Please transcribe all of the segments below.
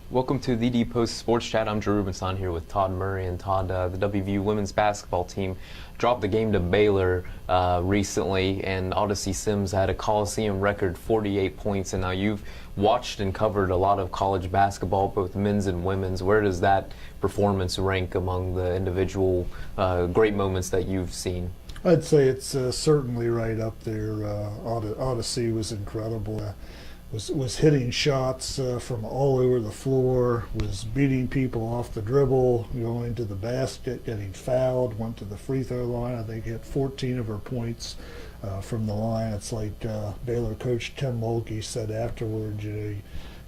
Welcome to the Post Sports Chat. I'm Rubenstein here with Todd Murray. And Todd, the WVU women's basketball team dropped the game to Baylor recently, and Odyssey Sims had a Coliseum record 48 points. And now you've watched and covered a lot of college basketball, both men's and women's. Where does that performance rank among the individual great moments that you've seen? I'd say it's certainly right up there. Odyssey was incredible. Was hitting shots from all over the floor, was beating people off the dribble, going to the basket, getting fouled, went to the free throw line. I think hit 14 of her points from the line. It's like Baylor coach Tim Mulkey said afterwards,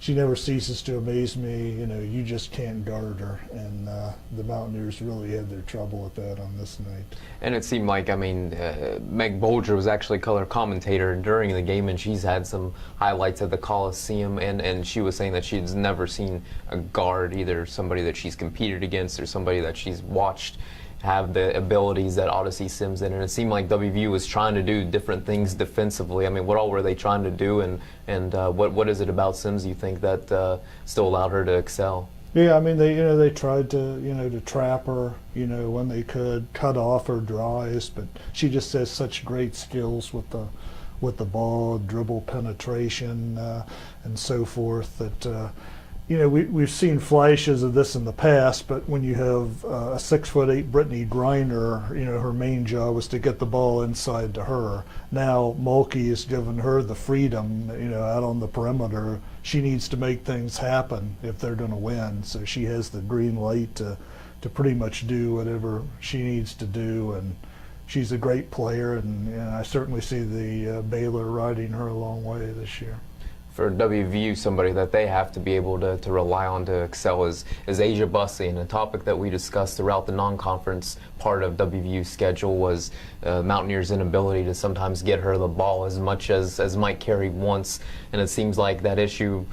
she never ceases to amaze me. You just can't guard her, and the Mountaineers really had their trouble with that on this night. And it seemed like, Meg Bolger was actually color commentator during the game, and she's had some highlights at the Coliseum, and she was saying that she's never seen a guard, either somebody that she's competed against or somebody that she's watched have the abilities that Odyssey Sims did. And it seemed like WVU was trying to do different things defensively. What all were they trying to do, and what is it about Sims you think that still allowed her to excel? Yeah, they tried to trap her, when they could, cut off her drives, but she just has such great skills with the ball, dribble penetration, and so forth that. We've seen flashes of this in the past, but when you have a 6'8" Brittany Griner, her main job was to get the ball inside to her. Now Mulkey has given her the freedom, out on the perimeter. She needs to make things happen if they're going to win. So she has the green light to pretty much do whatever she needs to do, and she's a great player, and I certainly see the Baylor riding her a long way this year. For WVU, somebody that they have to be able to rely on to excel is Asia Bussey. And a topic that we discussed throughout the non-conference part of WVU's schedule was Mountaineers' inability to sometimes get her the ball as much as Mike Carey wants. And it seems like that issue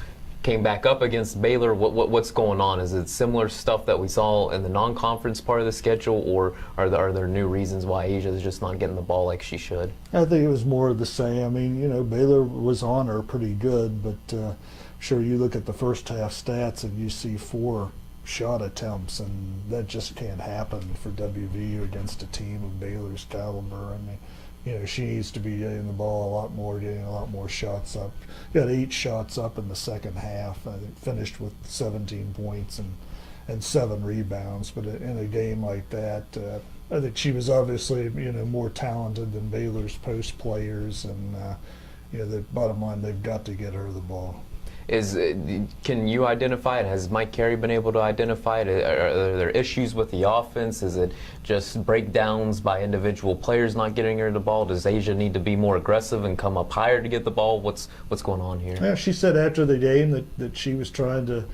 came back up against Baylor. What's going on? Is it similar stuff that we saw in the non-conference part of the schedule, or are there new reasons why Asia is just not getting the ball like she should? I think it was more of the same. Baylor was on her pretty good, but sure, you look at the first half stats and you see 4 shot attempts, and that just can't happen for WVU against a team of Baylor's caliber. She needs to be getting the ball a lot more, getting a lot more shots up. Got 8 shots up in the second half. I think finished with 17 points and 7 rebounds. But in a game like that, I think she was obviously more talented than Baylor's post players, and the bottom line, they've got to get her the ball. Can you identify it? Has Mike Carey been able to identify it? Are there issues with the offense? Is it just breakdowns by individual players not getting her the ball? Does Asia need to be more aggressive and come up higher to get the ball? What's going on here? Yeah, she said after the game that she was trying to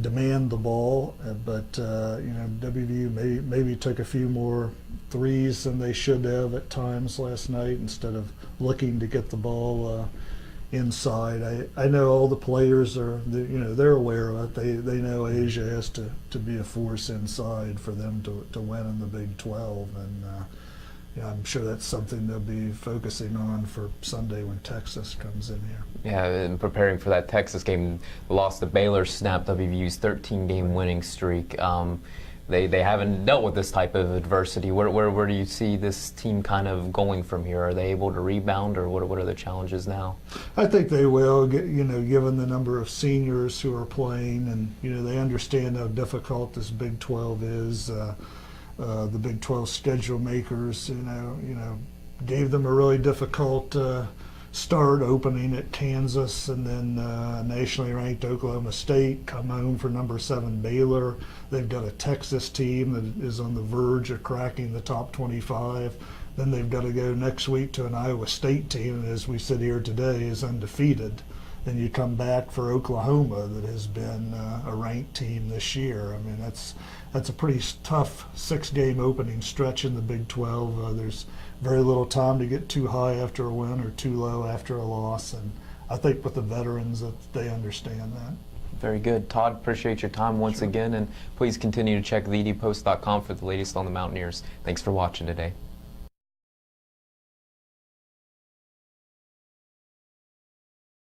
demand the ball, but WVU maybe took a few more threes than they should have at times last night instead of looking to get the ball inside. I know all the players they're aware of it. They know Asia has to be a force inside for them to win in the Big 12, and I'm sure that's something they'll be focusing on for Sunday when Texas comes in here. Yeah, and preparing for that Texas game, the loss to Baylor snapped WVU's 13-game winning streak. They haven't dealt with this type of adversity. Where do you see this team kind of going from here? Are they able to rebound, or what are the challenges now? I think they will, given the number of seniors who are playing, and they understand how difficult this Big 12 is. The Big 12 schedule makers, gave them a really difficult start, opening at Kansas, and then nationally ranked Oklahoma State, come home for number 7 Baylor. They've got a Texas team that is on the verge of cracking the top 25. Then they've got to go next week to an Iowa State team that, as we sit here today, is undefeated. Then you come back for Oklahoma, that has been a ranked team this year. That's a pretty tough 6-game opening stretch in the Big 12. There's very little time to get too high after a win or too low after a loss, and I think with the veterans that they understand that. Very good. Todd, appreciate your time once again, and please continue to check thedpost.com for the latest on the Mountaineers. Thanks for watching today.